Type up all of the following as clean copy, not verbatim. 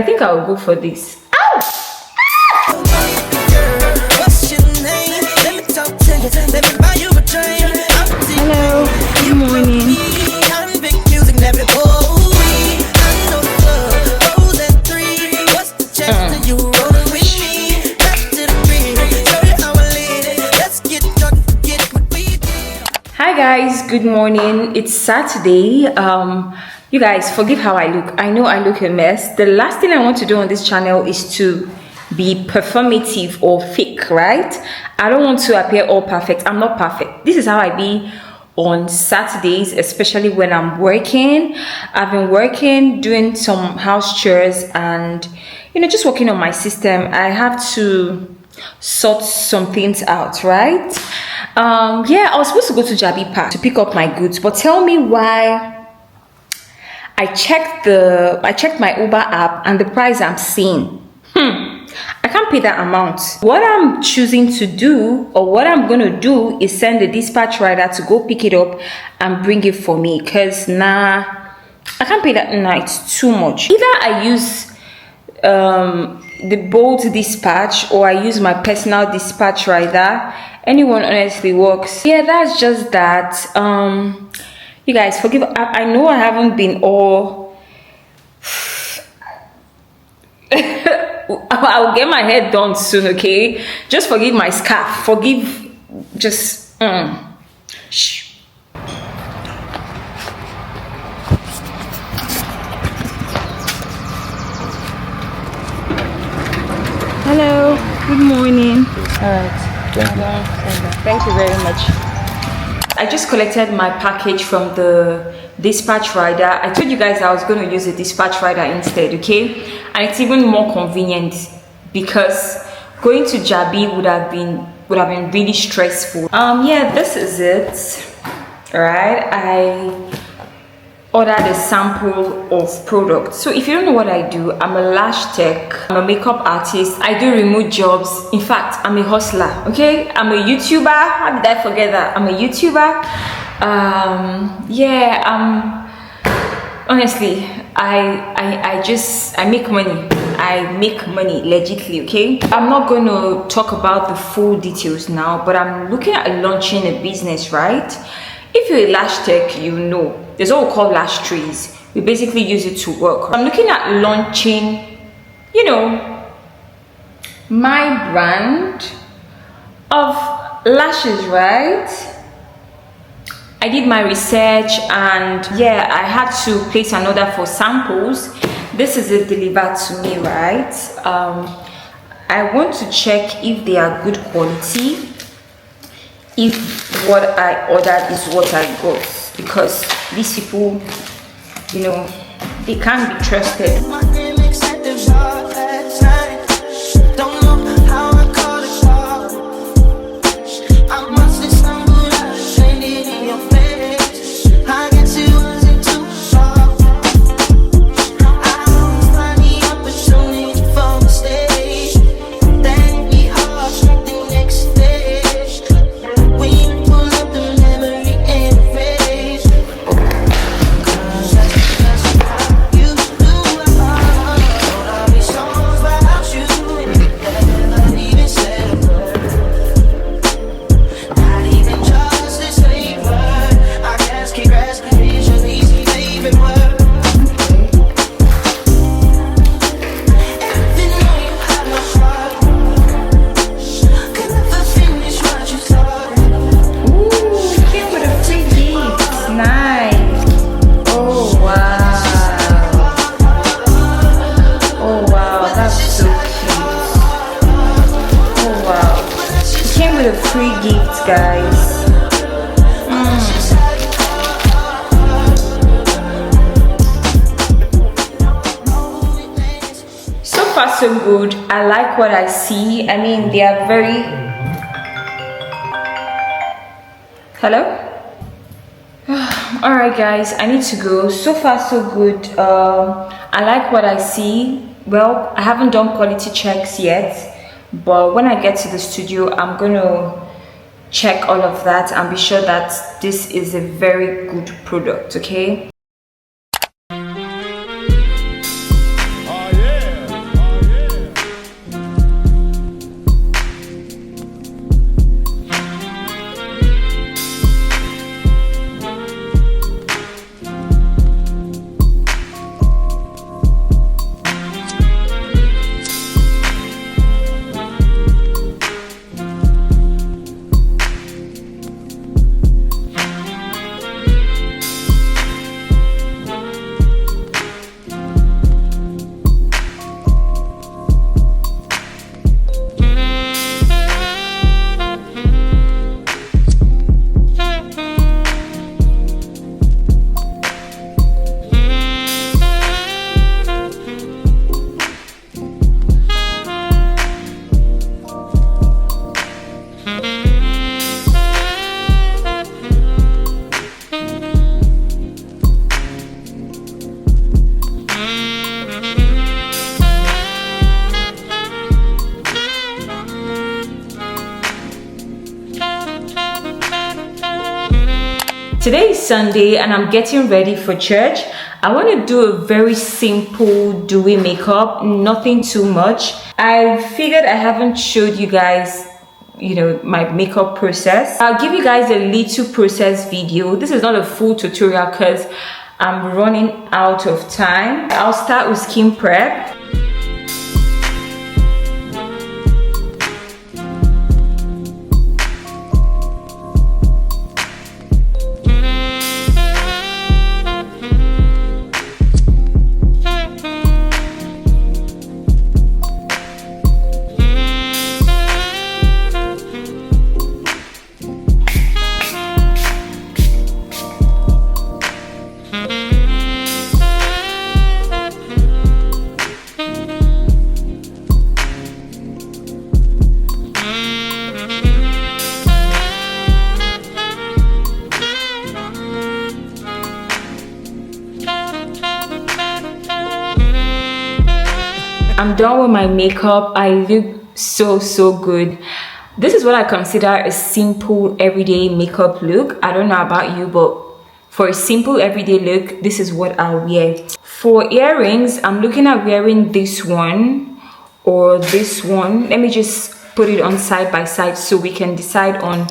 I think I'll go for this. Hello, good morning. Hi guys, good morning. It's Saturday. You guys, forgive how I look. I know I look a mess. The last thing I want to do on this channel is to be performative or fake, right? I don't want to appear all perfect. I'm not perfect. This is how I be on Saturdays, especially when I'm working. I've been working, doing some house chores and, you know, just working on my system. I have to sort some things out, right? Yeah, I was supposed to go to Jabi Park to pick up my goods, but tell me why I checked my Uber app and the price I'm seeing. I can't pay that amount. What I'm choosing to do, or what I'm gonna do, is send the dispatch rider to go pick it up and bring it for me. Cause nah, I can't pay that. Nah, it's too much. Either I use the Bolt dispatch or I use my personal dispatch rider. Anyone honestly works. Yeah, that's just that. You guys, forgive. I know I haven't been all. I'll get my hair done soon, okay? Just forgive my scarf. Forgive. Just. Shh. Hello. Good morning. All right. Thank you very much. I just collected my package from the dispatch rider. I told you guys I was going to use the dispatch rider instead, okay? And it's even more convenient because going to Jabi would have been really stressful. Yeah, this is it. All right, I ordered a sample of product. So if you don't know what I do, I'm a lash tech, I'm a makeup artist, I do remote jobs. In fact, I'm a hustler, okay? I'm a YouTuber. How did I forget that? I'm a YouTuber. Yeah, honestly, I make money. I make money legitly, okay? I'm not going to talk about the full details now, but I'm looking at launching a business, right? If you're a lash tech, you know there's what we call lash trees. We basically use it to work. I'm looking at launching, you know, my brand of lashes, right? I did my research and yeah, I had to place an order for samples. This is it delivered to me, right? I want to check if they are good quality, if what I ordered is what I got, because these people, you know, they can't be trusted. A free gift, guys. So far so good. I like what I see. I mean, they are very. Hello. All right guys, I need to go. So far so good. I like what I see. Well, I haven't done quality checks yet, but when I get to the studio, I'm gonna check all of that and be sure that this is a very good product, okay? Oh yeah. Today is Sunday and I'm getting ready for church. I want to do a very simple dewy makeup, nothing too much. I figured I haven't showed you guys my makeup process. I'll give you guys a little process video. This is not a full tutorial because I'm running out of time. I'll start with skin prep. I'm done with my makeup. I look so good. This is what I consider a simple everyday makeup look. I don't know about you, but for a simple everyday look, this is what I'll wear. For earrings, I'm looking at wearing this one or this one. Let me just put it on side by side so we can decide on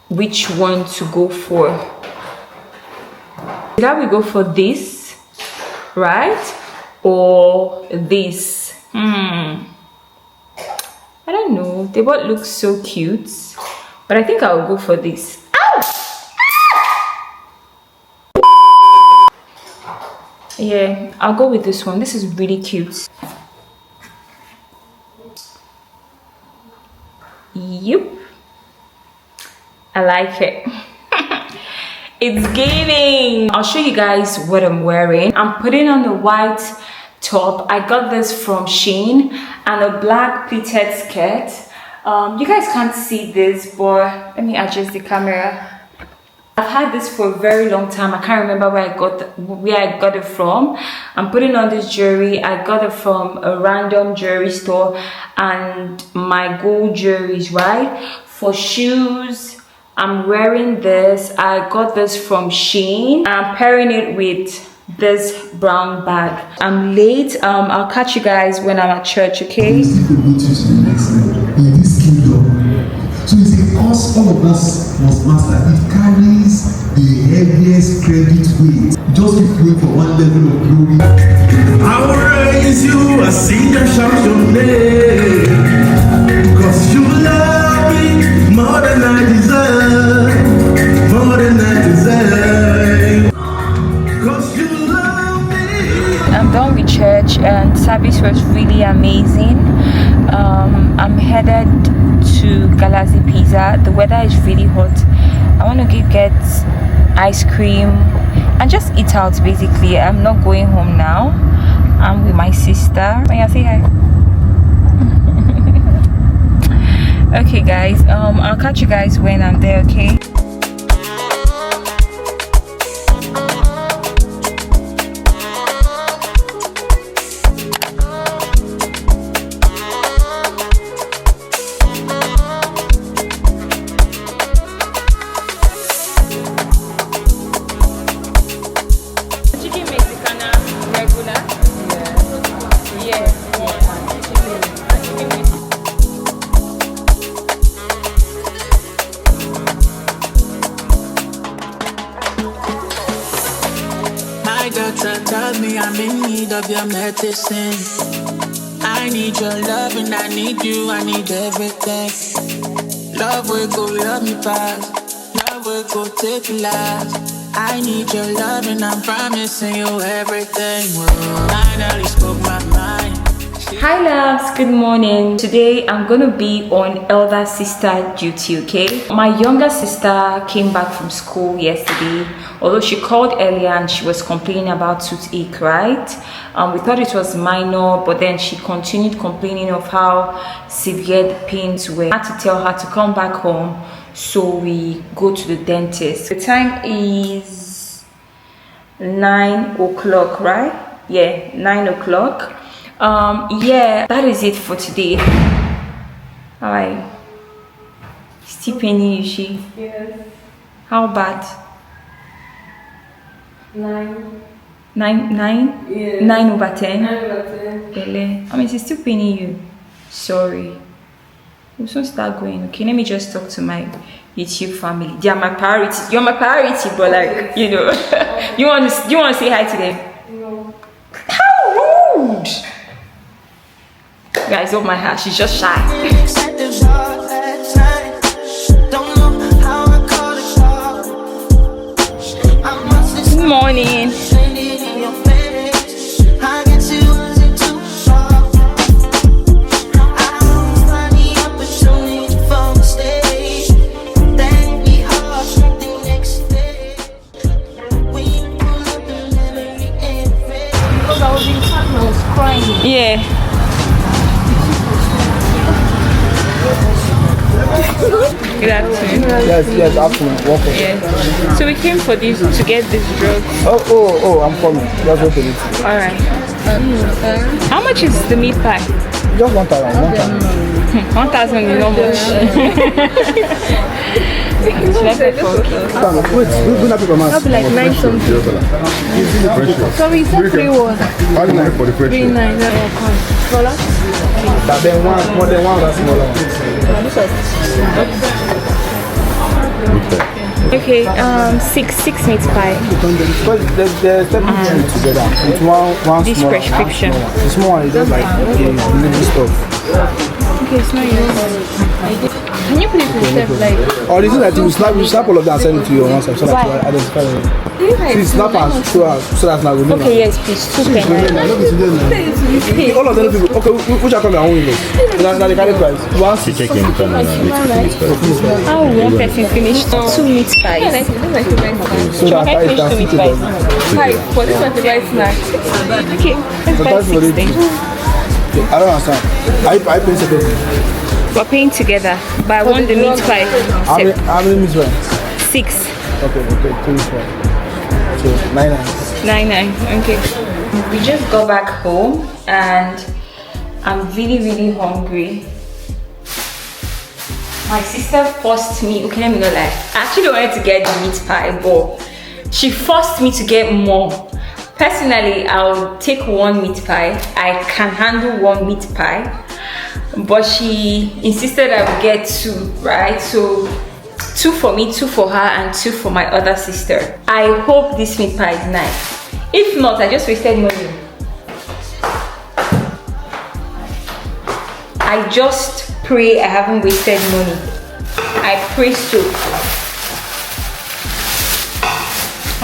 which one to go for. Either we go for this, right? Or this. I don't know, they both look so cute, but I think I'll go for this. Ow! Yeah, I'll go with this one. This is really cute. Yep, I like it. It's gaining. I'll show you guys what I'm wearing. I'm putting on the white top. I got this from Shein, and a black pleated skirt. You guys can't see this, but let me adjust the camera. I've had this for a very long time. I can't remember where I got it from. I'm putting on this jewelry. I got it from a random jewelry store, and my gold jewelries, right? For shoes, I'm wearing this. I got this from Shein. I'm pairing it with this brown bag. I'm late. I'll catch you guys when I'm at church, okay? In this kingdom. So it's a course all of us must master. It carries the heaviest credit weight. Just keep going for one level of glory. I will raise you, I sing and shout your name. Cause you love me more than I deserve. More than I deserve. Cause you love me. I'm done with church and service was really amazing. I'm headed to Galaxy Pizza. The weather is really hot. I want to get ice cream and just eat out basically. I'm not going home now. I'm with my sister. May I say hi? Okay guys, I'll catch you guys when I'm there, okay? Doctor tells me I'm in need of your medicine. I need your love and I need you, I need everything. Love will go love me fast. Love will go take me last. I need your love and I'm promising you everything. Whoa, finally spoke my mind. Hi loves, good morning. Today I'm gonna be on elder sister duty, okay? My younger sister came back from school yesterday, although she called earlier and she was complaining about toothache, right? We thought it was minor, but then she continued complaining of how severe the pains were. I had to tell her to come back home, so we go to the dentist. The time is 9 o'clock, right? Yeah, 9 o'clock. Yeah, that is it for today. Alright. Still paining you, she? Yes. How bad? 9. 9? Yeah. 9 over 10? 9 over 10. Bele. I mean, she's still paying you. Sorry. We'll soon start going. Okay, let me just talk to my YouTube family. They are my priority. You're my priority, but like, you know. you want to say hi to them? No. How rude! Guys, oh my heart, she's just shy. Good morning. Yeah. Good afternoon. Yes, afternoon. Welcome. Yeah. So we came for this to get this drug. Oh, I'm coming. Just wait a minute. All right. How much is the meat pie? Just 1,000. 1,000 is not much. Should I pay for? Wait, we're not people That'll be like 9 something. So we said 3 was How do you like for the fresh? 3 9. Smaller? But then more than one that's smaller. Okay, six meat pie. Because they're stepping together. It's one This small, prescription. The small one is just like the little stuff. Okay, it's not yours. Can you please accept like? Or is it that you snap all of them and send it to you on WhatsApp so that you identify them? See, snap and show us so that's not good. Okay, yes, please. 2 pennies. All of them people. Okay, which are coming our own invoice? Now they carry price. Once you check in, How will one person finish 2 meat pies? so that I I finish 2 meat can pies. 5. For this one to buy snack. Okay, let's buy 6 then. I don't understand. I pay separately. We're paying together, but I want the meat pie. How many meals were? 6. Okay, 2 is fine. So 9. 9. Okay. We just got back home and I'm really hungry. My sister forced me, okay, let me not lie. I actually wanted to get the meat pie, but she forced me to get more. Personally, I'll take 1 meat pie. I can handle 1 meat pie, but she insisted I would get 2, right? So 2 for me, 2 for her, and 2 for my other sister. I hope this meat pie is nice. If not, I just wasted money. I just pray I haven't wasted money. I pray so.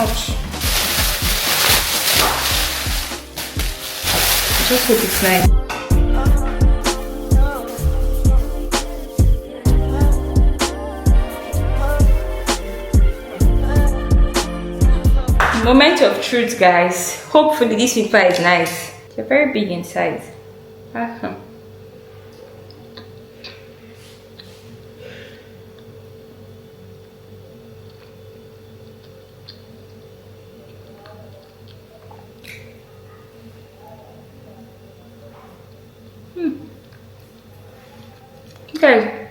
Ouch. I just hope it's nice. Moment of truth, guys. Hopefully this meat pie is nice. They're very big in size. Okay,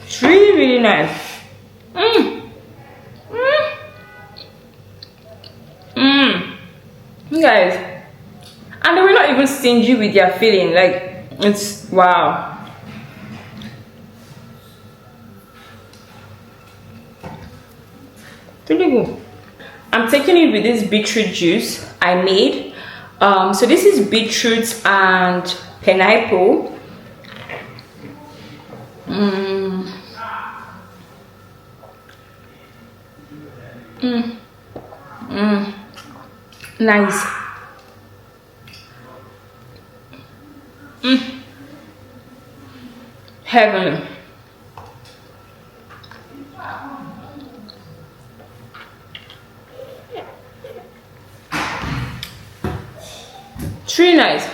it's really nice. Guys, and they were not even stingy with their filling. Like, it's wow. Really good. I'm taking it with this beetroot juice I made. So this is beetroot and pineapple. Nice. Heavenly. It's really nice.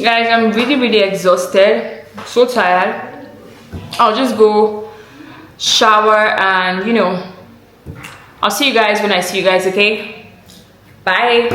Guys, I'm really exhausted. So tired. I'll just go shower and, you know, I'll see you guys when I see you guys, okay? Bye.